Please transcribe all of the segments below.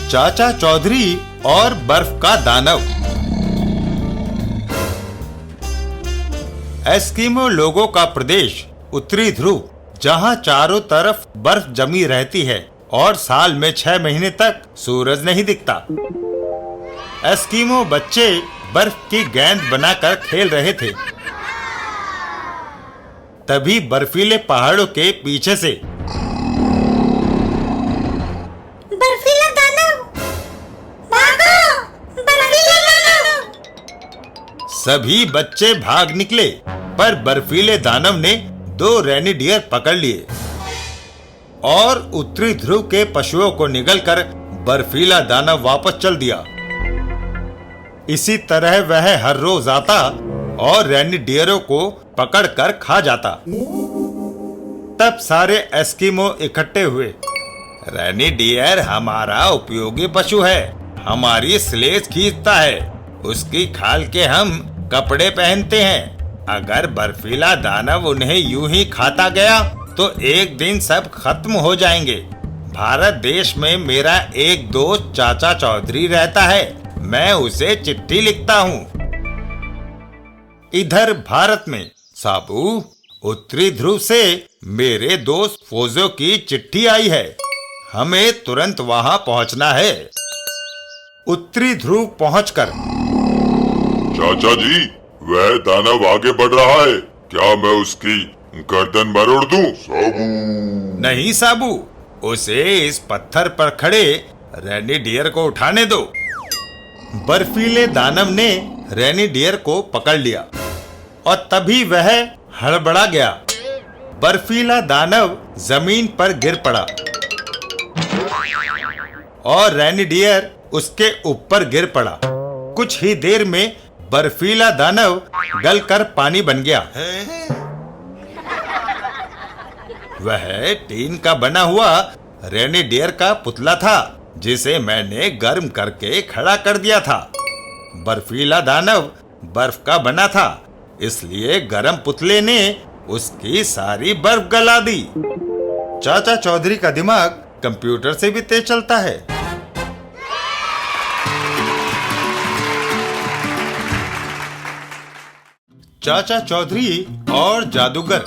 चाचा चौधरी और बर्फ का दानव। एस्किमो लोगों का प्रदेश उत्तरी ध्रुव, जहां चारों तरफ बर्फ जमी रहती है और साल में 6 महीने तक सूरज नहीं दिखता। एस्किमो बच्चे बर्फ की गेंद बनाकर खेल रहे थे। तभी बर्फीले पहाड़ों के पीछे से बर्फीला दानव, भागो, बर्फीला दानव। सभी बच्चे भाग निकले, पर बर्फीले दानव ने 2 रेनिडियर पकड़ लिए और उत्तरी ध्रुव के पशुओं को निगलकर बर्फीला दानव वापस चल दिया। इसी तरह वह हर रोज आता और रेनिडियरों को पकड़कर खा जाता। तब सारे एस्किमो इकट्ठे हुए। रेनिडियर हमारा उपयोगी पशु है, हमारी स्लेज खींचता है, उसकी खाल के हम कपड़े पहनते हैं। अगर बर्फीला दानव उन्हें यूं ही खाता गया तो एक दिन सब खत्म हो जाएंगे। भारत देश में मेरा एक दोस्त चाचा चौधरी रहता है, मैं उसे चिट्ठी लिखता हूँ। इधर भारत में साबू, उत्तरी ध्रुव से मेरे दोस्त फोजो की चिट्ठी आई है, हमें तुरंत वहां पहुंचना है। उत्तरी ध्रुव पहुंचकर, चाचा जी, वह दानव आगे बढ़ रहा है, क्या मैं उसकी गर्दन मरोड़ दूं? साबू। नहीं साबू, उसे इस पत्थर पर खड़े रेनिडियर को उठाने दो। बर्फीले दानव ने रेनिडियर को पकड़ लिया और तभी वह हड़बड़ा गया। बर्फीला दानव जमीन पर गिर पड़ा और रेनिडियर उसके ऊपर गिर पड़ा। कुछ ही देर में बर्फीला दानव गलकर पानी बन गया। वह टीन का बना हुआ रेनिडियर का पुतला था, जिसे मैंने गर्म करके खड़ा कर दिया था। बर्फीला दानव बर्फ का बना था, इसलिए गर्म पुतले ने उसकी सारी बर्फ गला दी। चाचा चौधरी का दिमाग कंप्यूटर से भी तेज चलता है। चाचा चौधरी और जादूगर।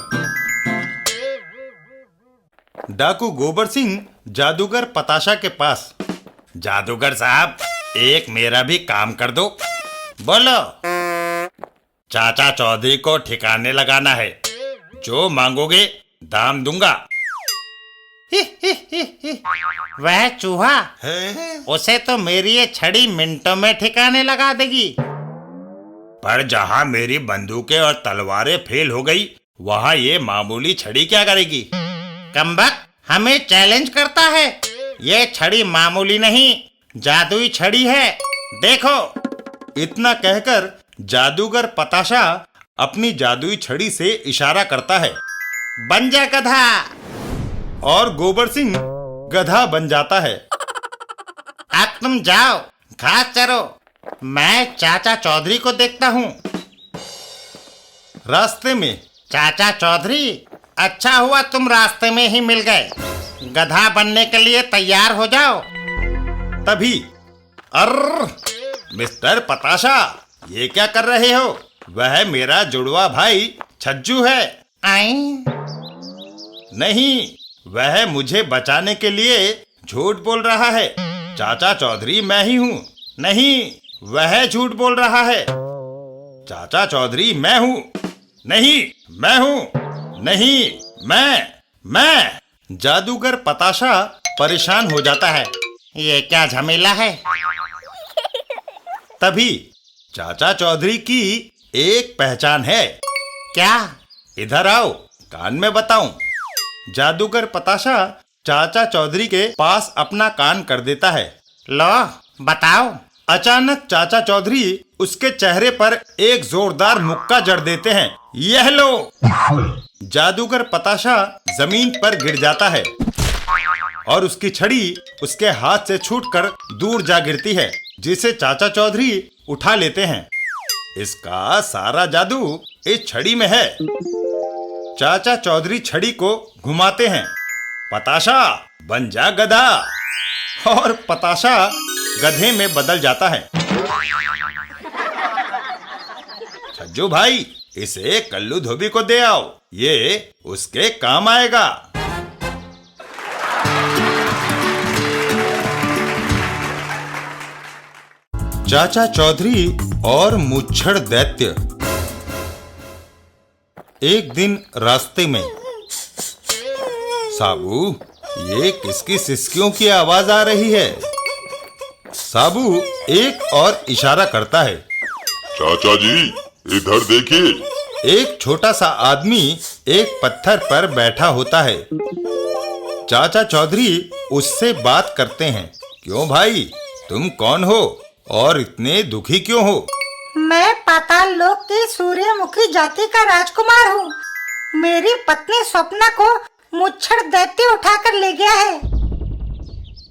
डाकू गोबर सिंह जादूगर पताशा के पास, जादूगर साहब, एक मेरा भी काम कर दो। बोलो। चाचा चौधरी को ठिकाने लगाना है, जो मांगोगे दाम दूंगा। वह चूहा, उसे तो मेरी ये छड़ी मिनटों में ठिकाने लगा देगी। पर जहां मेरी बंदूकें और तलवारें फेल हो गई, वहां ये मामूली छड़ी क्या करेगी? कमबख्त, हमें चैलेंज करता है। ये छड़ी मामूली नहीं, जादुई छड़ी है, देखो। इतना कहकर जादूगर पताशा अपनी जादुई छड़ी से इशारा करता है। बन जा गधा। और गोबर सिंह गधा बन जाता है। अब तुम जाओ, घास चरो, मैं चाचा चौधरी को देखता हूँ। रास्ते में, चाचा चौधरी, अच्छा हुआ तुम रास्ते में ही मिल गए, गधा बनने के लिए तैयार हो जाओ। तभी, अर्र, मिस्टर पताशा, ये क्या कर रहे हो? वह मेरा जुड़वा भाई छज्जू है। आई? नहीं, वह मुझे बचाने के लिए झूठ बोल रहा है। चाचा चौधरी मैं ही हूँ। नहीं, वह झूठ बोल रहा है। चाचा चौधरी मैं हूँ। नहीं, मैं हूँ। नहीं, मैं। जादूगर पताशा परेशान हो जाता है। ये क्या झमेला है? तभी चाचा चौधरी की एक पहचान है। क्या? इधर आओ, कान में बताऊं। जादूगर पताशा चाचा चौधरी के पास अपना कान कर देता है। लो, बताओ। अचानक चाचा चौधरी उसके चेहरे पर एक जोरदार मुक्का जड़ देते हैं। यह लो। जादूगर पताशा जमीन पर गिर जाता है और उसकी छड़ी उसके हाथ से छूटकर दूर जा गिरती है, जिसे चाचा चौधरी उठा लेते हैं। इसका सारा जादू इस छड़ी में है। चाचा चौधरी छड़ी को घुमाते हैं। पताशा, बन जा गधा। और पताशा गधे में बदल जाता है। छज्जू भाई, इसे कल्लू धोबी को दे आओ, ये उसके काम आएगा। चाचा चौधरी और मुच्छड़ दैत्य। एक दिन रास्ते में, साबू, ये किसकी सिसकियों की आवाज आ रही है? साबू एक और इशारा करता है। चाचा जी, इधर देखिए। एक छोटा सा आदमी एक पत्थर पर बैठा होता है। चाचा चौधरी उससे बात करते हैं। क्यों भाई, तुम कौन हो और इतने दुखी क्यों हो? मैं पाताल लोक की सूर्यमुखी जाति का राजकुमार हूँ। मेरी पत्नी स्वप्ना को मुच्छड़ दैत्य उठाकर ले गया है।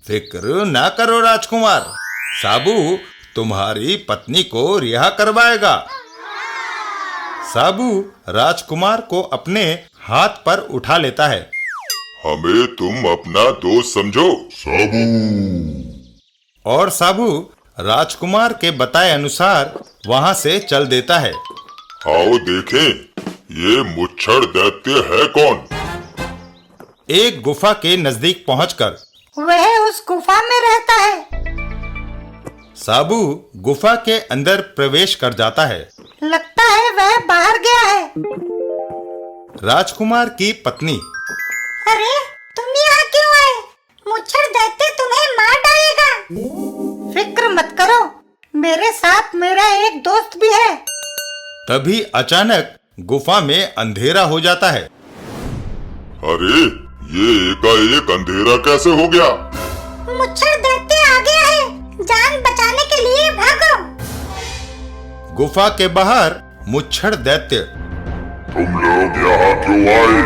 फिक्र ना करो राजकुमार, साबू तुम्हारी पत्नी को रिहा करवाएगा। साबू राजकुमार को अपने हाथ पर उठा लेता है। हमें तुम अपना दोस्त समझो साबू। और साबू राजकुमार के बताए अनुसार वहां से चल देता है। आओ देखें, ये मुच्छड़ दैत्य है कौन? एक गुफा के नजदीक पहुंचकर वह उस गुफा में रहता है। साबू गुफा के अंदर प्रवेश कर जाता है। लगता है वह बाहर गया है। राजकुमार की पत्नी, अरे तुम यहाँ क्यों आए? मुच्छड़ दैत्य तुम्हें मार डालेगा। फिक्र मत करो, मेरे साथ मेरा एक दोस्त भी है। तभी अचानक गुफा में अंधेरा हो जाता है। अरे, ये एकाएक अंधेरा कैसे हो गया? मुच्छड़ दैत्य आ गया है, जान बचाने के लिए भागो। गुफा के बाहर मुच्छड़ दैत्य, तुम लोग यहाँ क्यों आए?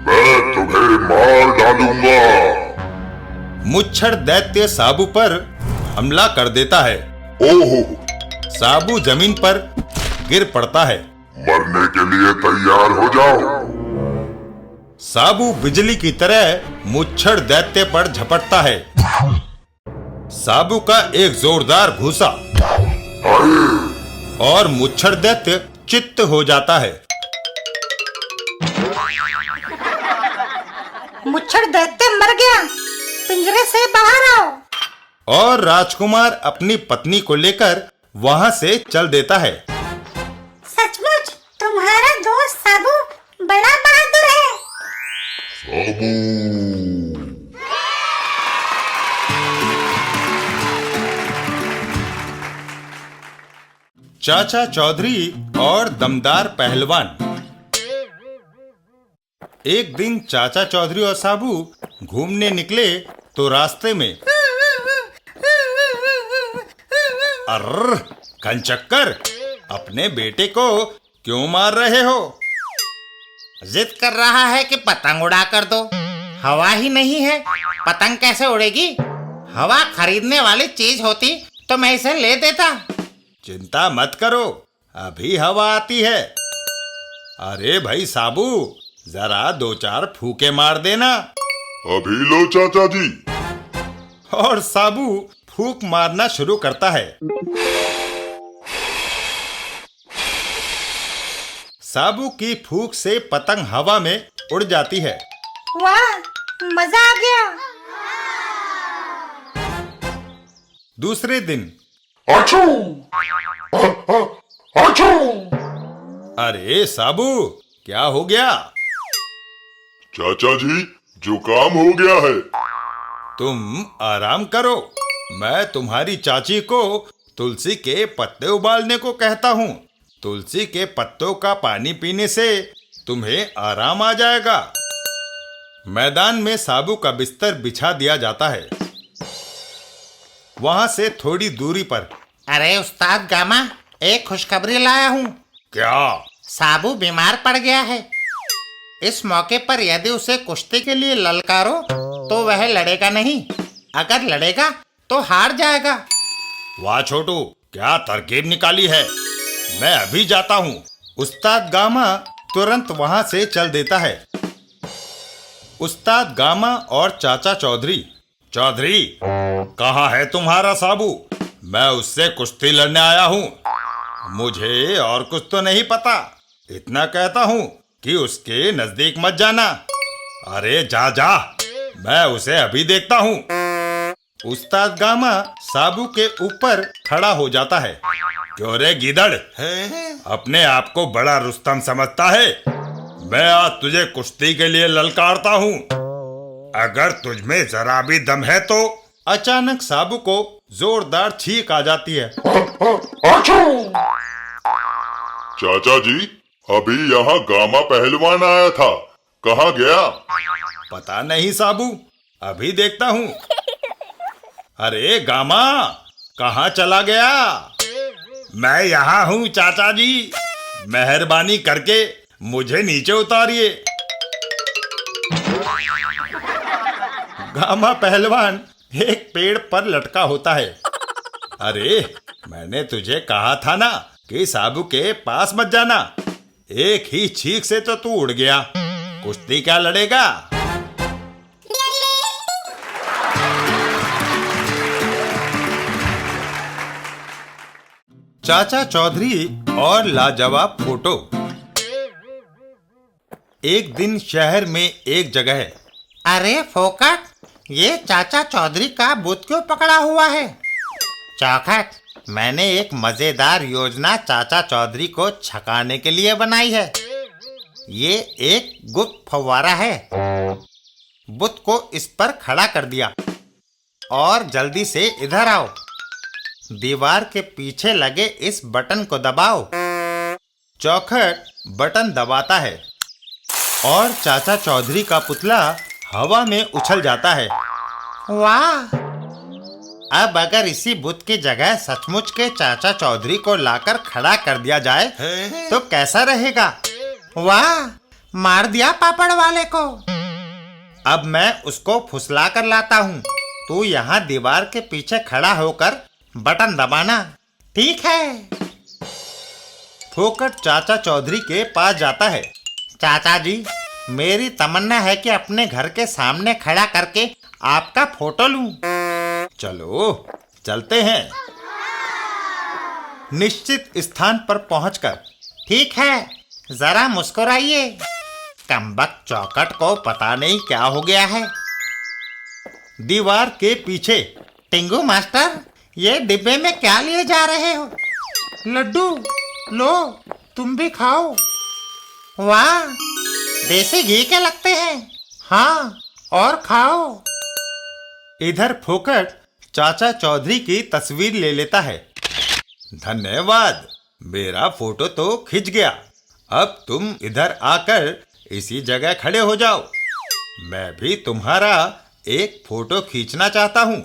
मैं तुम्हें मार डालूंगा। मुच्छड़ दैत्य साबू पर हमला कर देता है। ओहो, साबू जमीन पर गिर पड़ता है। मरने के लिए तैयार हो जाओ। साबू बिजली की तरह मुच्छड़ दैत्य पर झपटता है। साबू का एक जोरदार घूसा और मुच्छड़ दैत्य चित्त हो जाता है। मुच्छड़ दैत्य मर गया, पिंजरे से बाहर आओ। और राजकुमार अपनी पत्नी को लेकर वहां से चल देता है। सचमुच तुम्हारा दोस्त साबू बड़ा बहादुर है। साबू। चाचा चौधरी और दमदार पहलवान। एक दिन चाचा चौधरी और साबू घूमने निकले तो रास्ते में, अर्र कंचक्कर, अपने बेटे को क्यों मार रहे हो? जिद कर रहा है कि पतंग उड़ा कर दो। हवा ही नहीं है, पतंग कैसे उड़ेगी? हवा खरीदने वाली चीज होती तो मैं इसे ले देता। चिंता मत करो, अभी हवा आती है। अरे भाई साबू, जरा दो चार फूके मार देना। अभी लो चाचा जी। और साबू फूक मारना शुरू करता है। साबू की फूक से पतंग हवा में उड़ जाती है। वाह, मजा आ गया। दूसरे दिन, आछू! आछू! अरे साबू, क्या हो गया? चाचा जी, जुकाम हो गया है। तुम आराम करो, मैं तुम्हारी चाची को तुलसी के पत्ते उबालने को कहता हूँ। तुलसी के पत्तों का पानी पीने से तुम्हें आराम आ जाएगा। मैदान में साबू का बिस्तर बिछा दिया जाता है। वहां से थोड़ी दूरी पर, अरे उस्ताद गामा, एक खुशखबरी लाया हूँ। क्या? साबू बीमार पड़ गया है। इस मौके पर यदि उसे कुश्ती के लिए ललकारो तो वह लड़ेगा नहीं। अगर लड़ेगा तो हार जाएगा। वाह छोटू, क्या तरकीब निकाली है। मैं अभी जाता हूँ। उस्ताद गामा तुरंत वहां से चल देता है। उस्ताद गामा और चाचा चौधरी चौधरी, कहाँ है तुम्हारा साबू? मैं उससे कुश्ती लड़ने आया हूँ। मुझे और कुछ तो नहीं पता, इतना कहता हूँ कि उसके नजदीक मत जाना। अरे जा जा, मैं उसे अभी देखता हूँ। उस्ताद गामा साबू के ऊपर खड़ा हो जाता है। क्यों रे गीदड़, अपने आप को बड़ा रुस्तम समझता है? मैं आज तुझे कुश्ती के लिए ललकारता हूँ, अगर तुझमें जरा भी दम है तो। अचानक साबू को जोरदार छींक आ जाती है। चाचा जी, अभी यहाँ गामा पहलवान आया था, कहाँ गया? पता नहीं साबू, अभी देखता हूँ। अरे गामा, कहाँ चला गया? मैं यहाँ हूँ चाचा जी, मेहरबानी करके मुझे नीचे उतारिए। गामा पहलवान एक पेड़ पर लटका होता है। अरे, मैंने तुझे कहा था ना कि साबू के पास मत जाना। एक ही छींक से तो तू उड़ गया, कुश्ती क्या लड़ेगा? चाचा चौधरी और लाजवाब फोटो। एक दिन शहर में एक जगह है। अरे फोकट, ये चाचा चौधरी का बुत क्यों पकड़ा हुआ है? चौखट, मैंने एक मजेदार योजना चाचा चौधरी को छकाने के लिए बनाई है। ये एक गुप्त फव्वारा है। बुत को इस पर खड़ा कर दिया और जल्दी से इधर आओ। दीवार के पीछे लगे इस बटन को दबाओ। चौखट बटन दबाता है और चाचा चौधरी का पुतला हवा में उछल जाता है। वाह! अब अगर इसी बुत की जगह सचमुच के चाचा चौधरी को लाकर खड़ा कर दिया जाए तो कैसा रहेगा? वाह! मार दिया पापड़ वाले को। अब मैं उसको फुसला कर लाता हूँ। तू यहाँ दीवार के पीछे खड़ा होकर बटन दबाना, ठीक है? फोकट चाचा चौधरी के पास जाता है। चाचा जी, मेरी तमन्ना है कि अपने घर के सामने खड़ा करके आपका फोटो लूं। चलो चलते हैं। निश्चित स्थान पर पहुंचकर, ठीक है, जरा मुस्कुराइए। कमबख्त चौखट को पता नहीं क्या हो गया है। दीवार के पीछे, टिंगू मास्टर, ये डिब्बे में क्या लिए जा रहे हो? लड्डू, लो तुम भी खाओ। वाह, देसी घी के लगते हैं। हाँ, और खाओ। इधर फोकट चाचा चौधरी की तस्वीर ले लेता है। धन्यवाद, मेरा फोटो तो खिंच गया। अब तुम इधर आकर इसी जगह खड़े हो जाओ। मैं भी तुम्हारा एक फोटो खींचना चाहता हूँ।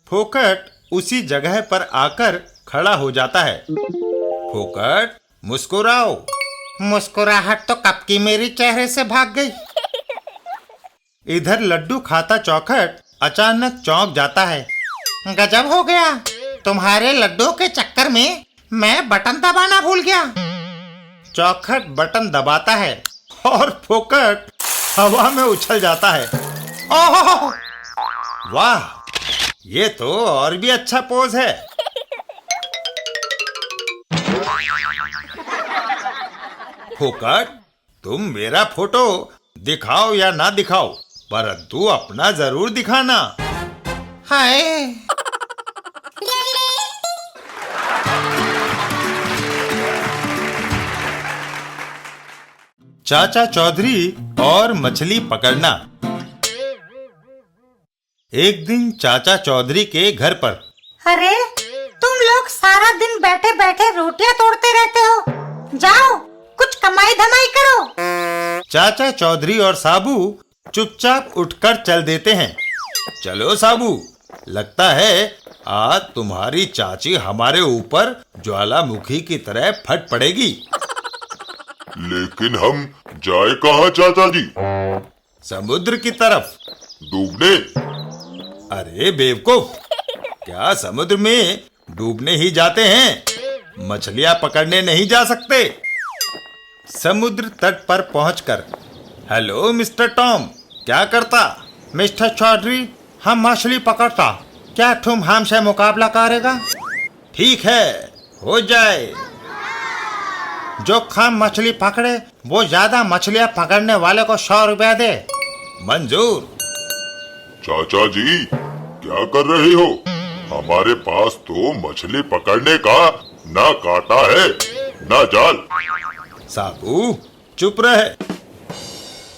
फोकट उसी जगह पर आकर खड़ा हो जाता है। फोकट, मुस्कुराओ। मुस्कुराहट तो कब की मेरी चेहरे से भाग गई। इधर लड्डू खाता चौखट अचानक चौंक जाता है। गजब हो गया, तुम्हारे लड्डू के चक्कर में मैं बटन दबाना भूल गया। चौखट बटन दबाता है और फोकट हवा में उछल जाता है। ओह, वाह, ये तो और भी अच्छा पोज है। फोकट, तुम मेरा फोटो दिखाओ या ना दिखाओ, परंतु अपना जरूर दिखाना। हाय! चाचा चौधरी और मछली पकड़ना। एक दिन चाचा चौधरी के घर पर। अरे, तुम लोग सारा दिन बैठे बैठे रोटियां तोड़ते रहते हो। जाओ, कुछ कमाई धमाई करो। चाचा चौधरी और साबू चुपचाप उठकर चल देते हैं। चलो साबू, लगता है आज तुम्हारी चाची हमारे ऊपर ज्वालामुखी की तरह फट पड़ेगी। लेकिन हम जाए कहाँ चाचा जी? समुद्र की तरफ। डूबने? अरे बेवकूफ, क्या समुद्र में डूबने ही जाते हैं? मछलियां पकड़ने नहीं जा सकते। समुद्र तट पर पहुंचकर, हेलो मिस्टर टॉम, क्या करता? मिस्टर चौधरी, हम मछली पकड़ता, क्या तुम हमसे मुकाबला करेगा? ठीक है, हो जाए। जो कम मछली पकड़े वो ज्यादा मछलियाँ पकड़ने वाले को 100 रुपया दे। मंजूर। चाचा जी, क्या कर रहे हो? हमारे पास तो मछली पकड़ने का ना कांटा है ना जाल। साबू चुप रहे।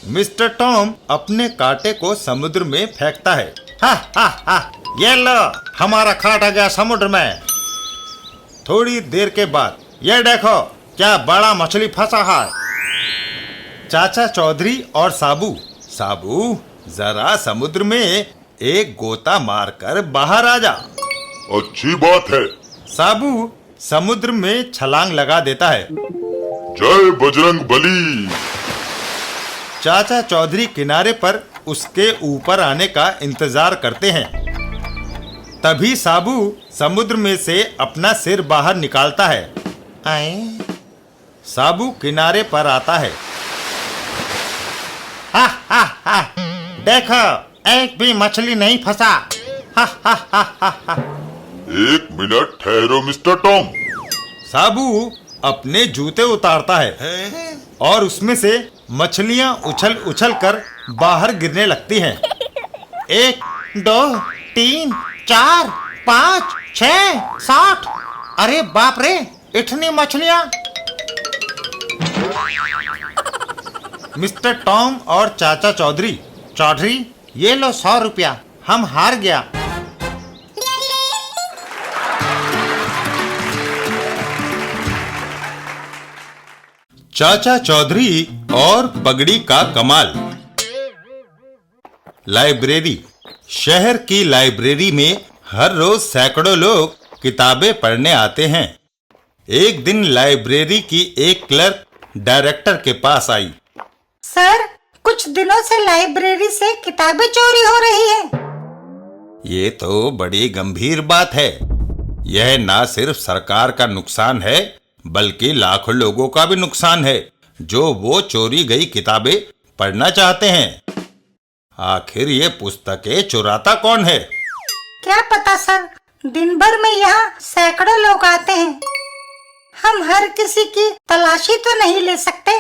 मिस्टर टॉम अपने कांटे को समुद्र में फेंकता है। हा हा हा, ये लो, हमारा कांटा गया समुद्र में। थोड़ी देर के बाद ये देखो क्या बड़ा मछली फंसा है। चाचा चौधरी और साबू जरा समुद्र में एक गोता मारकर बाहर आ जा। अच्छी बात है। साबू समुद्र में छलांग लगा देता है। जय बजरंग बली। चाचा चौधरी किनारे पर उसके ऊपर आने का इंतजार करते हैं। तभी साबू समुद्र में से अपना सिर बाहर निकालता है। आए, साबू किनारे पर आता है। हा हा हा, देखो एक भी मछली नहीं फंसा। हा हा हा हा हा। 1 मिनट ठहरो मिस्टर टॉम। साबू अपने जूते उतारता है और उसमें से मछलियां उछल उछल कर बाहर गिरने लगती हैं। 1 2 3 4 5 6 7। अरे बाप रे, इतनी मछलियां। मिस्टर टॉम और चाचा चौधरी, ये लो 100 रुपया, हम हार गया। चाचा चौधरी और पगड़ी का कमाल। लाइब्रेरी। शहर की लाइब्रेरी में हर रोज सैकड़ों लोग किताबें पढ़ने आते हैं। एक दिन लाइब्रेरी की एक क्लर्क डायरेक्टर के पास आई। सर, कुछ दिनों से लाइब्रेरी से किताबें चोरी हो रही है। ये तो बड़ी गंभीर बात है। यह ना सिर्फ सरकार का नुकसान है बल्कि लाखों लोगों का भी नुकसान है जो वो चोरी गई किताबें पढ़ना चाहते हैं। आखिर ये पुस्तकें चुराता कौन है? क्या पता सर, दिन भर में यहाँ सैकड़ों लोग आते हैं। हम हर किसी की तलाशी तो नहीं ले सकते।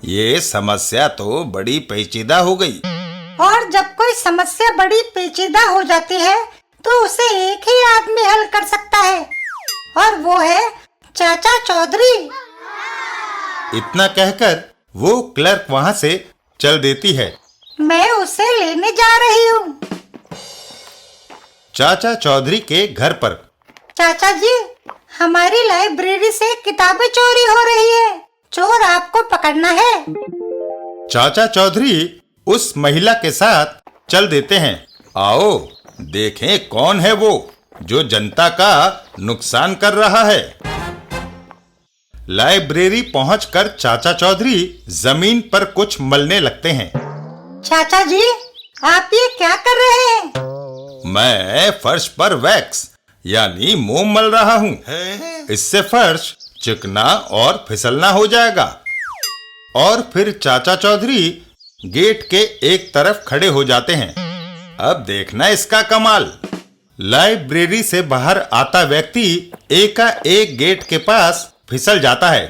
ये समस्या तो बड़ी पेचीदा हो गई। और जब कोई समस्या बड़ी पेचीदा हो जाती है तो उसे एक ही आदमी हल कर सकता है, और वो है चाचा चौधरी। इतना कहकर वो क्लर्क वहां से चल देती है। मैं उसे लेने जा रही हूँ। चाचा चौधरी के घर पर। चाचा जी, हमारी लाइब्रेरी से किताबें चोरी हो रही है। चोर आपको पकड़ना है। चाचा चौधरी उस महिला के साथ चल देते हैं। आओ देखें कौन है वो जो जनता का नुकसान कर रहा है। लाइब्रेरी पहुंचकर चाचा चौधरी जमीन पर कुछ मलने लगते हैं। चाचा जी, आप ये क्या कर रहे हैं? मैं फर्श पर वैक्स यानी मोम मल रहा हूँ। इससे फर्श चिकना और फिसलना हो जाएगा। और फिर चाचा चौधरी गेट के एक तरफ खड़े हो जाते हैं। अब देखना इसका कमाल। लाइब्रेरी से बाहर आता व्यक्ति एकाएक गेट के पास फिसल जाता है।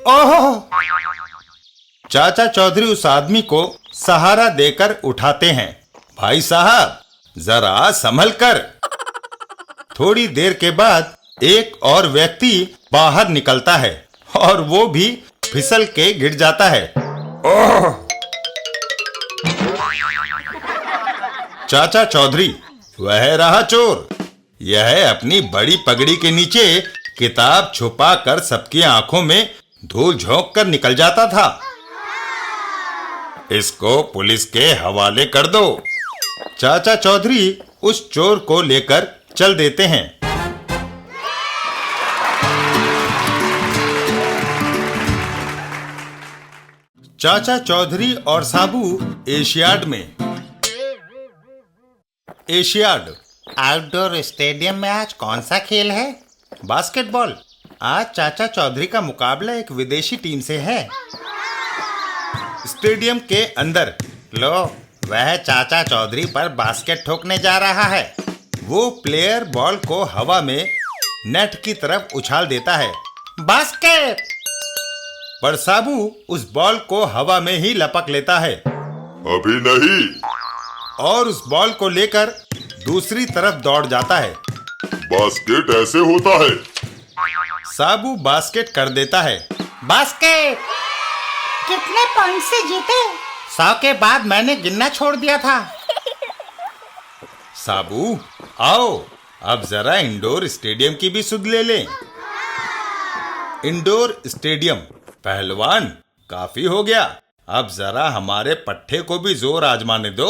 ओहो! चाचा चौधरी उस आदमी को सहारा देकर उठाते हैं। भाई साहब, जरा संभल कर। थोड़ी देर के बाद एक और व्यक्ति बाहर निकलता है और वो भी फिसल के गिर जाता है। ओह! चाचा चौधरी, वह रहा चोर। यह अपनी बड़ी पगड़ी के नीचे किताब छुपा कर सबकी आंखों में धूल झोंक कर निकल जाता था। इसको पुलिस के हवाले कर दो। चाचा चौधरी उस चोर को लेकर चल देते हैं। चाचा चौधरी और साबू एशियाड में। एशियाड। आउटडोर स्टेडियम में आज कौन सा खेल है? बास्केटबॉल। आज चाचा चौधरी का मुकाबला एक विदेशी टीम से है। स्टेडियम के अंदर। लो, वह चाचा चौधरी पर बास्केट ठोकने जा रहा है। वो प्लेयर बॉल को हवा में नेट की तरफ उछाल देता है। बास्केट! पर साबू उस बॉल को हवा में ही लपक लेता है अभी नहीं। और उस बॉल को लेकर दूसरी तरफ दौड़ जाता है। बास्केट ऐसे होता है। साबू बास्केट कर देता है। बास्केट! कितने पॉइंट से जीते? 100 के बाद मैंने गिनना छोड़ दिया था। साबू आओ, अब जरा इंडोर स्टेडियम की भी सुध ले लें। Indoor stadium. पहलवान, काफी हो गया, अब जरा हमारे पट्टे को भी जोर आजमाने दो।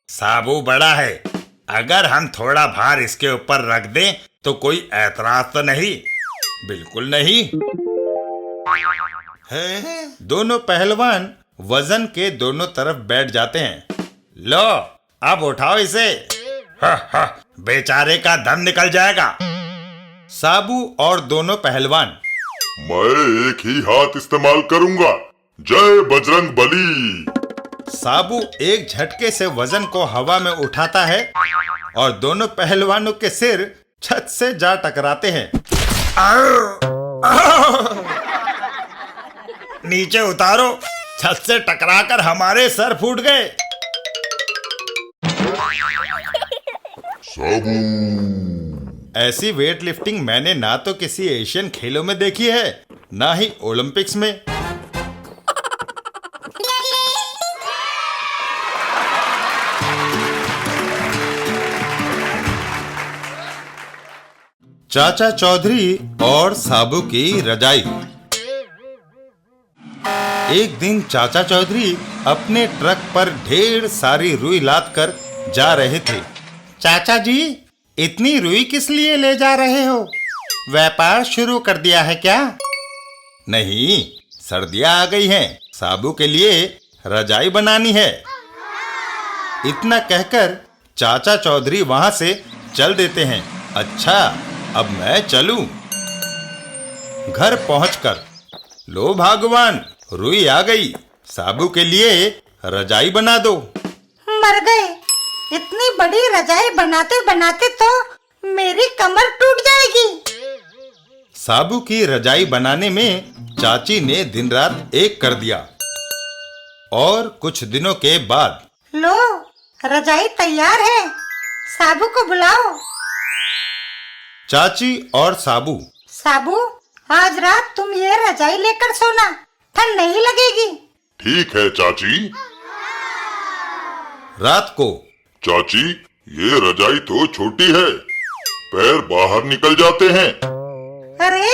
साबू बड़ा है, अगर हम थोड़ा भार इसके ऊपर रख दें तो कोई ऐतराज तो नहीं? बिल्कुल नहीं। दोनों पहलवान वजन के दोनों तरफ बैठ जाते हैं। लो, अब उठाओ इसे। बेचारे का दम निकल जाएगा। साबू और दोनों पहलवान। मैं एक ही हाथ इस्तेमाल करूंगा। जय बजरंग बली। साबू एक झटके से वजन को हवा में उठाता है और दोनों पहलवानों के सिर छत से जा टकराते हैं। नीचे उतारो, छत से टकराकर हमारे सर फूट गए। साबू। ऐसी वेट लिफ्टिंग मैंने ना तो किसी एशियन खेलों में देखी है, ना ही ओलंपिक्स में। चाचा चौधरी और साबू की रजाई। एक दिन चाचा चौधरी अपने ट्रक पर ढेर सारी रुई लाद कर जा रहे थे। चाचा जी, इतनी रुई किस लिए ले जा रहे हो? व्यापार शुरू कर दिया है क्या? नहीं, सर्दियां आ गई हैं, साबू के लिए रजाई बनानी है। इतना कहकर चाचा चौधरी वहां से चल देते हैं। अच्छा, अब मैं चलूं। घर पहुंचकर, लो भगवान, रुई आ गई, साबू के लिए रजाई बना दो। मर गए। इतनी बड़ी रजाई बनाते बनाते तो मेरी कमर टूट जाएगी। साबू की रजाई बनाने में चाची ने दिन रात एक कर दिया। और कुछ दिनों के बाद, लो, रजाई तैयार है, साबू को बुलाओ। चाची और साबू। साबू, आज रात तुम ये रजाई लेकर सोना, ठंड नहीं लगेगी। ठीक है चाची। रात को, चाची, ये रजाई तो छोटी है, पैर बाहर निकल जाते हैं। अरे,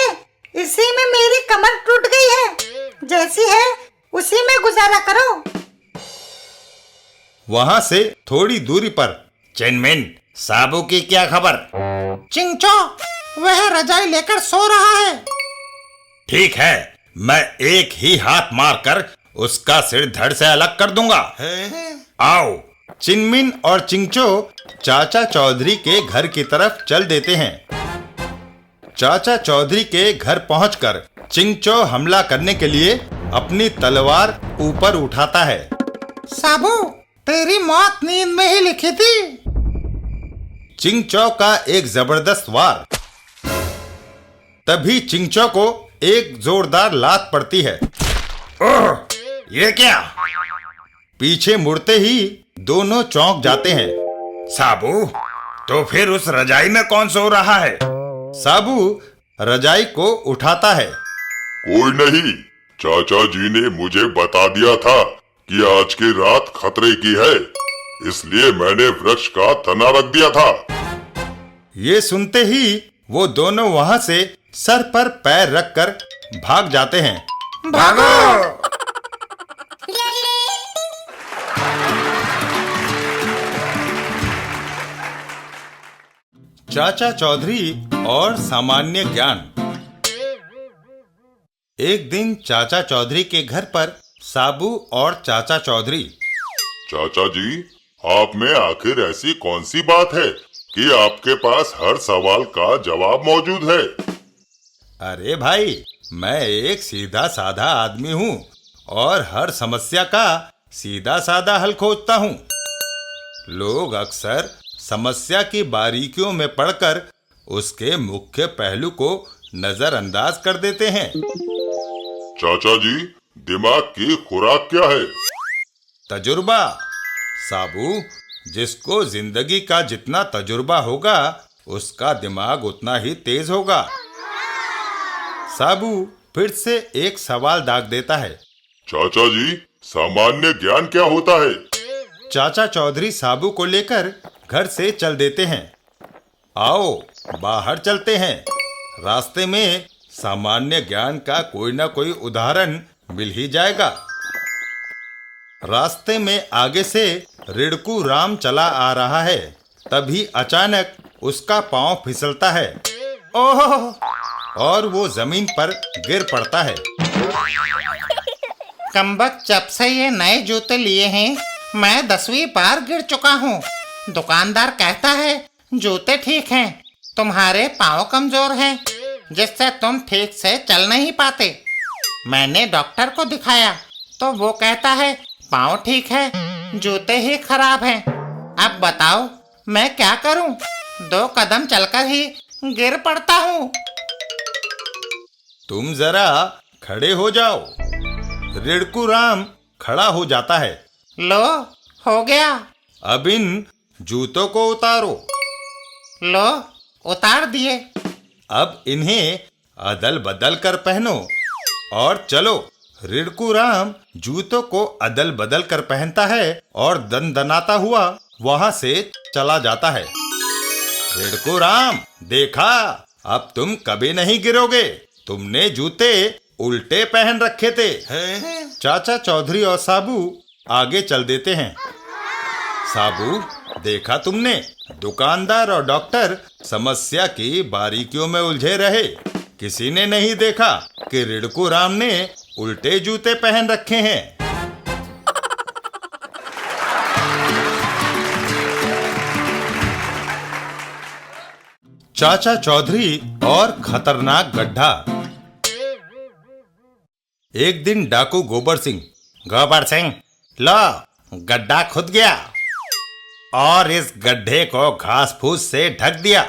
इसी में मेरी कमर टूट गई है। जैसी है उसी में गुजारा करो। वहां से थोड़ी दूरी पर, चिनमिन, साबू की क्या खबर? चिंचो, वह रजाई लेकर सो रहा है। ठीक है, मैं एक ही हाथ मारकर उसका सिर धड़ से अलग कर दूंगा। आओ। चिनमिन और चिंचो चाचा चौधरी के घर की तरफ चल देते हैं। चाचा चौधरी के घर पहुंचकर चिंचो हमला करने के लिए अपनी तलवार ऊपर उठाता है। साबू, तेरी मौत नींद में ही लिखी थी। चिंचो का एक जबरदस्त वार। तभी चिंचो को एक जोरदार लात पड़ती है। ओह, ये क्या? पीछे मुड़ते ही दोनों चौंक जाते हैं। साबू, तो फिर उस रजाई में कौन सो रहा है? साबू रजाई को उठाता है। कोई नहीं, चाचा जी ने मुझे बता दिया था कि आज की रात खतरे की है, इसलिए मैंने वृक्ष का तना रख दिया था। ये सुनते ही वो दोनों वहां से सर पर पैर रखकर भाग जाते हैं। भागो! चाचा चौधरी और सामान्य ज्ञान। एक दिन चाचा चौधरी के घर पर साबू और चाचा चौधरी। चाचा जी, आप में आखिर ऐसी कौन सी बात है कि आपके पास हर सवाल का जवाब मौजूद है? अरे भाई, मैं एक सीधा साधा आदमी हूँ और हर समस्या का सीधा साधा हल खोजता हूं। लोग अक्सर समस्या की बारीकियों में पड़कर उसके मुख्य पहलू को नजरअंदाज कर देते हैं। चाचा जी, दिमाग की खुराक क्या है? तजुर्बा। साबू, जिसको जिंदगी का जितना तजुर्बा होगा उसका दिमाग उतना ही तेज होगा। साबू फिर से एक सवाल दाग देता है। चाचा जी, सामान्य ज्ञान क्या होता है? चाचा चौधरी साबू को लेकर घर से चल देते हैं। आओ बाहर चलते हैं। रास्ते में सामान्य ज्ञान का कोई ना कोई उदाहरण मिल ही जाएगा। रास्ते में आगे से रिड़कू राम चला आ रहा है। तभी अचानक उसका पांव फिसलता है। ओह! और वो जमीन पर गिर पड़ता है। कमबख्त, जब से ये नए जूते लिए हैं मैं 10वीं बार गिर चुका हूँ। दुकानदार कहता है जूते ठीक हैं, तुम्हारे पाँव कमजोर हैं जिससे तुम ठीक से चल नहीं पाते। मैंने डॉक्टर को दिखाया तो वो कहता है पाँव ठीक है, जूते ही खराब हैं। अब बताओ मैं क्या करूं? 2 कदम चलकर ही गिर पड़ता हूँ। तुम जरा खड़े हो जाओ। रिड़कू राम खड़ा हो जाता है। लो, हो गया। अब इन जूतों को उतारो। लो, उतार दिए। अब इन्हें अदल बदल कर पहनो और चलो। रिड़कू राम जूतों को अदल बदल कर पहनता है और दनदनाता हुआ वहां से चला जाता है। रिड़कू राम, देखा, अब तुम कभी नहीं गिरोगे। तुमने जूते उल्टे पहन रखे थे। चाचा चौधरी और साबू आगे चल देते हैं। साबू, देखा तुमने, दुकानदार और डॉक्टर समस्या की बारीकियों में उलझे रहे। किसी ने नहीं देखा कि रिड़कू राम ने उल्टे जूते पहन रखे हैं। चाचा चौधरी और खतरनाक गड्ढा। एक दिन डाकू गोबर सिंह, लो, गड्ढा खुद गया और इस गड्ढे को घास फूस से ढक दिया।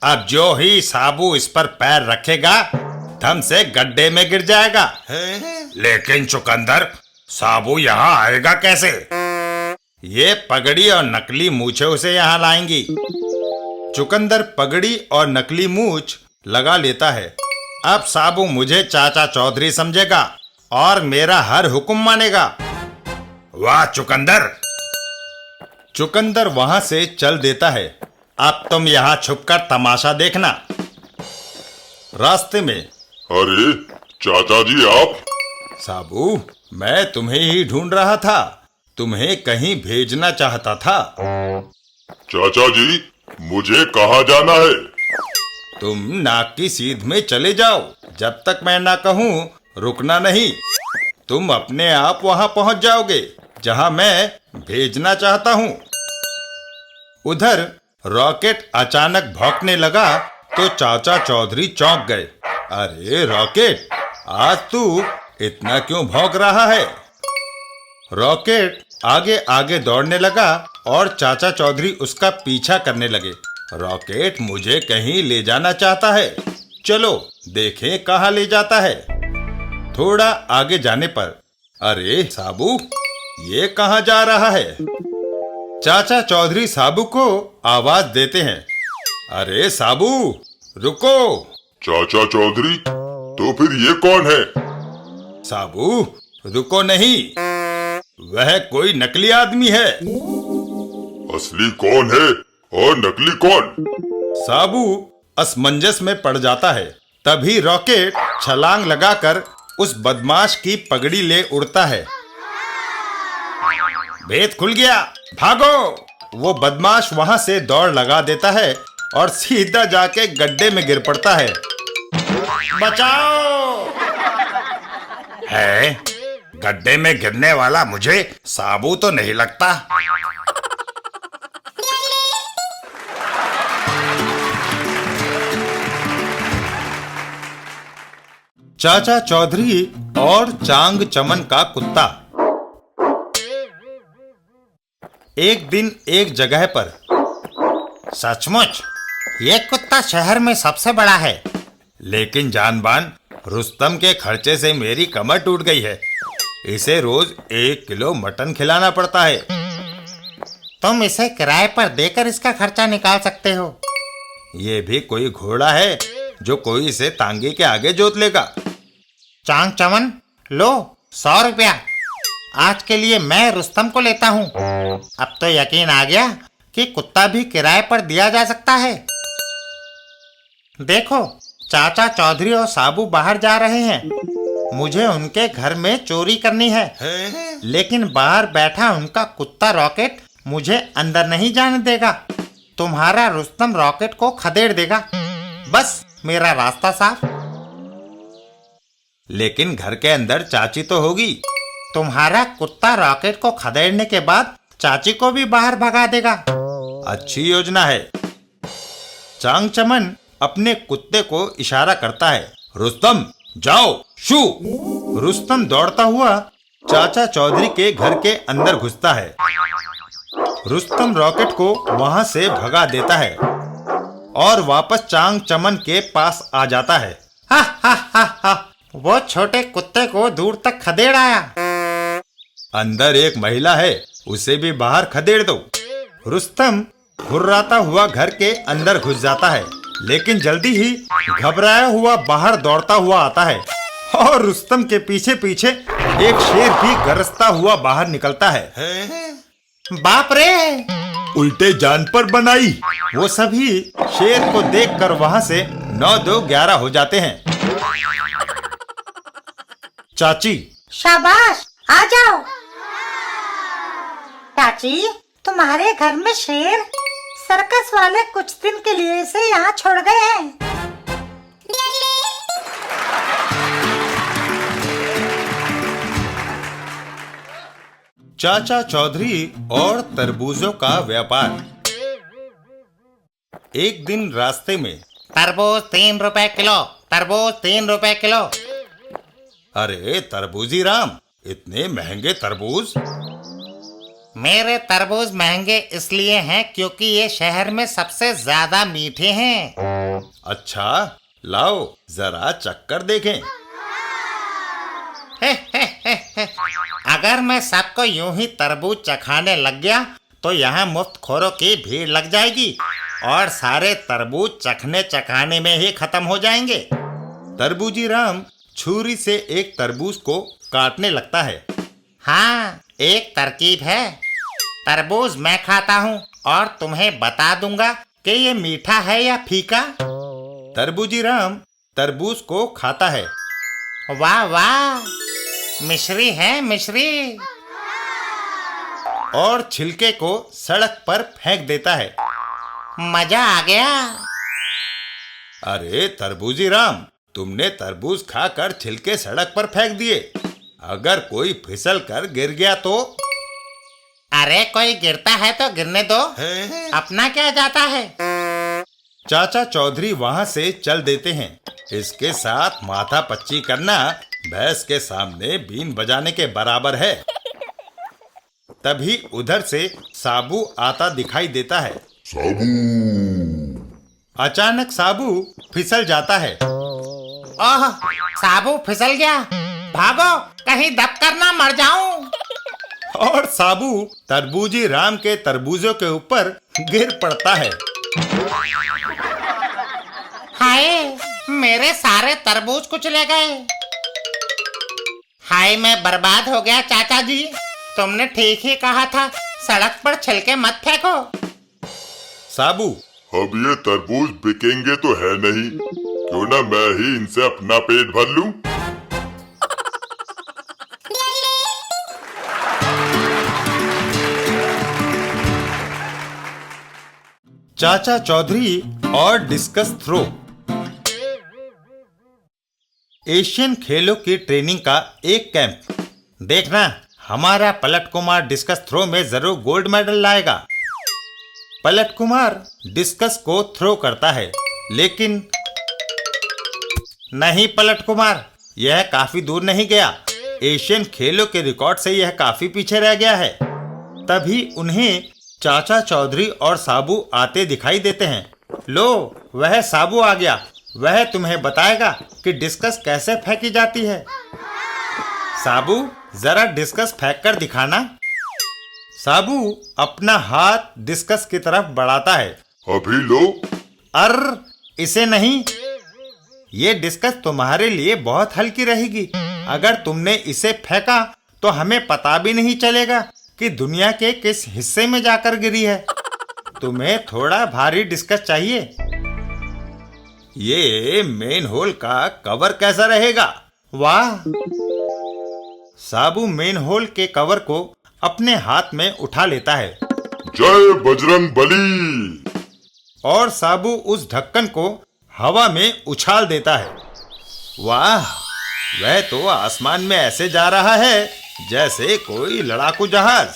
अब जो ही साबू इस पर पैर रखेगा धम से गड्ढे में गिर जाएगा। लेकिन चुकंदर, साबू यहाँ आएगा कैसे? ये पगड़ी और नकली मूछे उसे यहाँ लाएंगी। चुकंदर पगड़ी और नकली मूछ लगा लेता है। अब साबू मुझे चाचा चौधरी समझेगा और मेरा हर हुक्म मानेगा। वाह चुकंदर! चुकंदर वहां से चल देता है। अब तुम यहाँ छुपकर तमाशा देखना। रास्ते में, अरे चाचा जी, आप? साबू, मैं तुम्हें ही ढूंढ रहा था। तुम्हें कहीं भेजना चाहता था। चाचा जी, मुझे कहाँ जाना है? तुम नाक की सीध में चले जाओ। जब तक मैं ना कहूँ रुकना नहीं। तुम अपने आप वहां पहुंच जाओगे जहां मैं भेजना चाहता हूं। उधर रॉकेट अचानक भौंकने लगा तो चाचा चौधरी चौंक गए। अरे रॉकेट, आज तू इतना क्यों भौंक रहा है? रॉकेट आगे आगे दौड़ने लगा और चाचा चौधरी उसका पीछा करने लगे। रॉकेट मुझे कहीं ले जाना चाहता है। चलो देखें कहाँ ले जाता है। थोड़ा आगे जाने पर, अरे साबू, ये कहाँ जा रहा है? चाचा चौधरी साबू को आवाज देते हैं। अरे साबू, रुको। चाचा चौधरी, तो फिर ये कौन है? साबू, रुको नहीं, वह कोई नकली आदमी है। असली कौन है और नकली कौन? साबू असमंजस में पड़ जाता है। तभी रॉकेट छलांग लगाकर उस बदमाश की पगड़ी ले उड़ता है। भेद खुल गया, भागो! वो बदमाश वहां से दौड़ लगा देता है और सीधा जाके गड्ढे में गिर पड़ता है। बचाओ! है, गड्ढे में गिरने वाला मुझे साबू तो नहीं लगता। चाचा चौधरी और चांग चमन का कुत्ता। एक दिन एक जगह पर। सचमुच ये कुत्ता शहर में सबसे बड़ा है। लेकिन जानबान, रुस्तम के खर्चे से मेरी कमर टूट गई है। इसे रोज 1 किलो मटन खिलाना पड़ता है। तुम इसे किराए पर देकर इसका खर्चा निकाल सकते हो। ये भी कोई घोड़ा है जो कोई इसे तांगे के आगे जोत लेगा। चांग चमन, लो 100 रुपया। आज के लिए मैं रुस्तम को लेता हूँ। अब तो यकीन आ गया कि कुत्ता भी किराए पर दिया जा सकता है। देखो, चाचा चौधरी और साबू बाहर जा रहे हैं। मुझे उनके घर में चोरी करनी है, लेकिन बाहर बैठा उनका कुत्ता रॉकेट मुझे अंदर नहीं जाने देगा। तुम्हारा रुस्तम रॉकेट को खदेड़ देगा। बस मेरा रास्ता साफ। लेकिन घर के अंदर चाची तो होगी। तुम्हारा कुत्ता रॉकेट को खदेड़ने के बाद चाची को भी बाहर भगा देगा। अच्छी योजना है। चांग चमन अपने कुत्ते को इशारा करता है, रुस्तम जाओ, शू। रुस्तम दौड़ता हुआ चाचा चौधरी के घर के अंदर घुसता है। रुस्तम रॉकेट को वहां से भगा देता है और वापस चांग चमन के पास आ जाता है। हा हा हा हा, वो छोटे कुत्ते को दूर तक खदेड़ आया। अंदर एक महिला है, उसे भी बाहर खदेड़ दो। रुस्तम घुर्राता हुआ घर के अंदर घुस जाता है, लेकिन जल्दी ही घबराया हुआ बाहर दौड़ता हुआ आता है और रुस्तम के पीछे पीछे एक शेर भी गरजता हुआ बाहर निकलता है। बाप रे! उल्टे जान पर बनाई। वो सभी शेर को देखकर वहां से 9-2-11 हो जाते हैं। चाची, शाबाश, आ जाओ। चाची, तुम्हारे घर में शेर, सर्कस वाले कुछ दिन के लिए इसे यहाँ छोड़ गए हैं। चाचा चौधरी और तरबूजों का व्यापार। एक दिन रास्ते में, तरबूज 3 रुपए किलो, तरबूज 3 रुपए किलो। अरे तरबूजी राम, इतने महंगे तरबूज? मेरे तरबूज महंगे इसलिए हैं क्योंकि ये शहर में सबसे ज्यादा मीठे हैं। अच्छा, लाओ जरा चक्कर देखें। अगर मैं सबको यूं ही तरबूज चखाने लग गया तो यहाँ मुफ्तखोरों की भीड़ लग जाएगी और सारे तरबूज चखने चखाने में ही खत्म हो जाएंगे। तरबूजी राम छुरी से एक तरबूज को काटने लगता है। हाँ, एक तरकीब है। तरबूज मैं खाता हूँ और तुम्हें बता दूंगा कि ये मीठा है या फीका। तरबूजी राम तरबूज को खाता है। वाह वाह, मिश्री है मिश्री। और छिलके को सड़क पर फेंक देता है। मजा आ गया। अरे तरबूजी राम, तुमने तरबूज खाकर छिलके सड़क पर फेंक दिए। अगर कोई फिसल कर गिर गया तो? अरे कोई गिरता है तो गिरने दो, अपना क्या जाता है। चाचा चौधरी वहां से चल देते हैं। इसके साथ माथा पच्ची करना भैंस के सामने बीन बजाने के बराबर है। तभी उधर से साबू आता दिखाई देता है। साबू, अचानक साबू फिसल जाता है। ओह, साबू फिसल गया। भागो, कहीं दब कर ना मर जाऊं। और साबू तरबूजी राम के तरबूजों के ऊपर गिर पड़ता है। हाय, मेरे सारे तरबूज कुचले गए। हाय, मैं बर्बाद हो गया। चाचा जी, तुमने ठीक ही कहा था, सड़क पर छिलके मत फेंको। साबू, अब ये तरबूज बिकेंगे तो है नहीं, क्यों ना मैं ही इनसे अपना पेट भर लूं। चाचा चौधरी और डिस्कस थ्रो। एशियन खेलों की ट्रेनिंग का एक कैंप। देखना, हमारा पलट कुमार डिस्कस थ्रो में जरूर गोल्ड मेडल लाएगा। पलट कुमार डिस्कस को थ्रो करता है, लेकिन नहीं पलट कुमार, यह काफी दूर नहीं गया। एशियन खेलों के रिकॉर्ड से यह काफी पीछे रह गया है। तभी उन्हें चाचा चौधरी और साबू आते दिखाई देते हैं। लो, वह साबू आ गया। वह तुम्हें बताएगा कि डिस्कस कैसे फेंकी जाती है। साबू, जरा डिस्कस फेंक कर दिखाना। साबू अपना हाथ डिस्कस की तरफ बढ़ाता है। अभी लो। इसे नहीं। ये डिस्कस तुम्हारे लिए बहुत हल्की रहेगी। अगर तुमने इसे फेंका तो हमें पता भी नहीं चलेगा कि दुनिया के किस हिस्से में जाकर गिरी है। तुम्हें थोड़ा भारी डिस्कस चाहिए। ये मेन होल का कवर कैसा रहेगा? वाह! साबू मेन होल के कवर को अपने हाथ में उठा लेता है। जय बजरंग बली। और साबू उस ढक्कन को हवा में उछाल देता है। वाह! वह तो आसमान में ऐसे जा रहा है जैसे कोई लड़ाकू जहाज।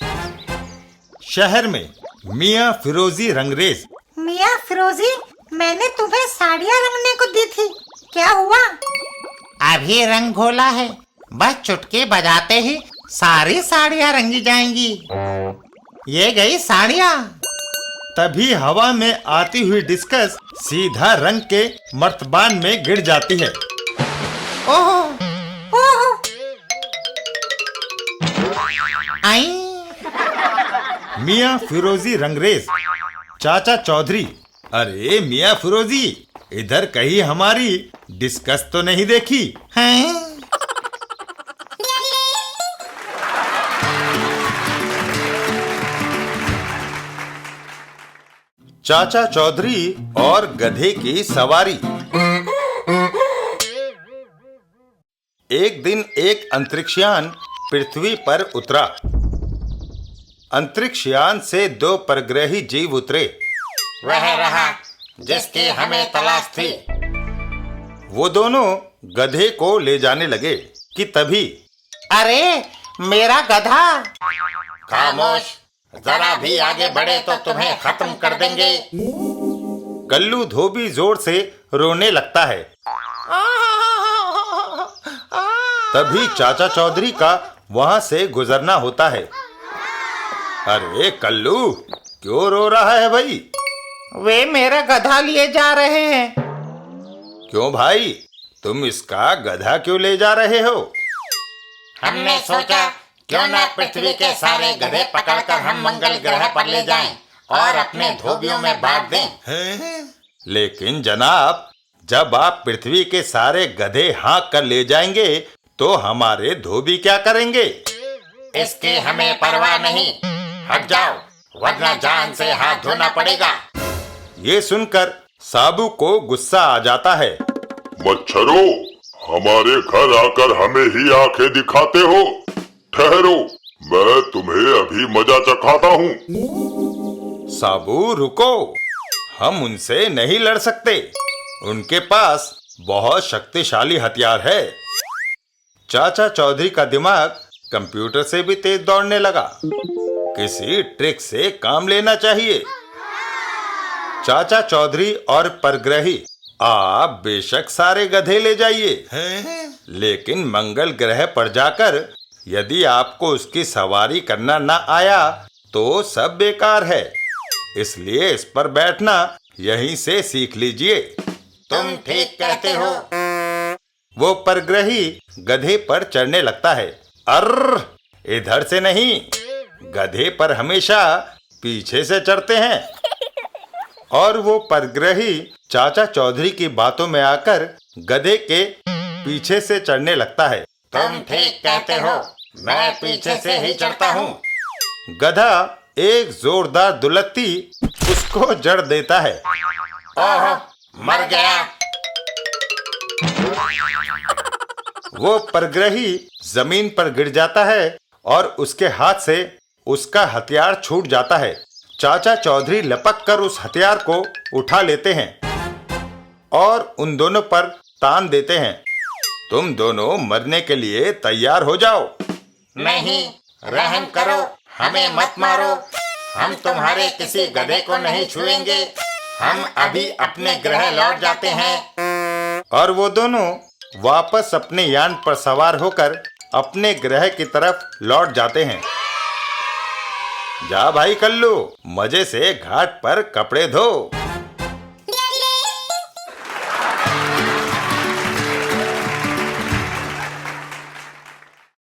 शहर में मियाँ फिरोजी रंगरेज। मियाँ फिरोजी, मैंने तुम्हें साड़ियाँ रंगने को दी थी, क्या हुआ? अभी रंग घोला है, बस चुटकी बजाते ही सारी साड़ियाँ रंगी जाएंगी। ये गई साड़ियाँ। तभी हवा में आती हुई डिस्कस सीधा रंग के मर्तबान में गिर जाती है। ओह, ओह, आई। मियाँ फिरोजी रंगरेज, चाचा चौधरी। अरे मियाँ फिरोजी, इधर कहीं हमारी डिस्कस तो नहीं देखी? हैं? चाचा चौधरी और गधे की सवारी। एक दिन एक अंतरिक्षयान पृथ्वी पर उतरा। अंतरिक्षयान से 2 परग्रही जीव उतरे। वह रहा जिसकी हमें तलाश थी। वो दोनों गधे को ले जाने लगे कि तभी अरे मेरा गधा! खामोश, जरा भी आगे बढ़े तो तुम्हें खत्म कर देंगे। कल्लू धोबी जोर से रोने लगता है। तभी चाचा चौधरी का वहां से गुजरना होता है। अरे कल्लू, क्यों रो रहा है भाई? वे मेरा गधा लिए जा रहे हैं। क्यों भाई, तुम इसका गधा क्यों ले जा रहे हो? हमने सोचा क्यों ना पृथ्वी के सारे गधे पकड़कर हम मंगल ग्रह पर ले जाएं और अपने धोबियों में बांट दें। लेकिन जनाब, जब आप पृथ्वी के सारे गधे हाँक कर ले जाएंगे तो हमारे धोबी क्या करेंगे? इसकी हमें परवाह नहीं। हट जाओ, वरना जान से हाथ धोना पड़ेगा। ये सुनकर साबू को गुस्सा आ जाता है। मच्छरों, हमारे घर आकर हमें ही आंखें दिखाते हो। ठहरो, मैं तुम्हें अभी मजा चखाता हूँ। साबू रुको, हम उनसे नहीं लड़ सकते। उनके पास बहुत शक्तिशाली हथियार है। चाचा चौधरी का दिमाग कंप्यूटर से भी तेज दौड़ने लगा। किसी ट्रिक से काम लेना चाहिए। चाचा चौधरी और परग्रही, आप बेशक सारे गधे ले जाइए, लेकिन मंगल ग्रह पर जाकर यदि आपको उसकी सवारी करना ना आया तो सब बेकार है। इसलिए इस पर बैठना यहीं से सीख लीजिए। तुम ठीक कहते हो। वो परग्रही गधे पर चढ़ने लगता है। इधर से नहीं, गधे पर हमेशा पीछे से चढ़ते हैं। और वो परग्रही चाचा चौधरी की बातों में आकर गधे के पीछे से चढ़ने लगता है। तुम ठीक कहते हो, मैं पीछे से ही चढ़ता हूँ। गधा एक जोरदार दुलत्ती उसको जड़ देता है। ओह, मर गया। वो परग्रही जमीन पर गिर जाता है और उसके हाथ से उसका हथियार छूट जाता है। चाचा चौधरी लपक कर उस हथियार को उठा लेते हैं और उन दोनों पर तान देते हैं। तुम दोनों मरने के लिए तैयार हो जाओ। नहीं, रहम करो, हमें मत मारो। हम तुम्हारे किसी गधे को नहीं छुएंगे। हम अभी अपने ग्रह लौट जाते हैं। और वो दोनों वापस अपने यान पर सवार होकर अपने ग्रह की तरफ लौट जाते हैं। जा भाई कल्लू, मजे से घाट पर कपड़े धो।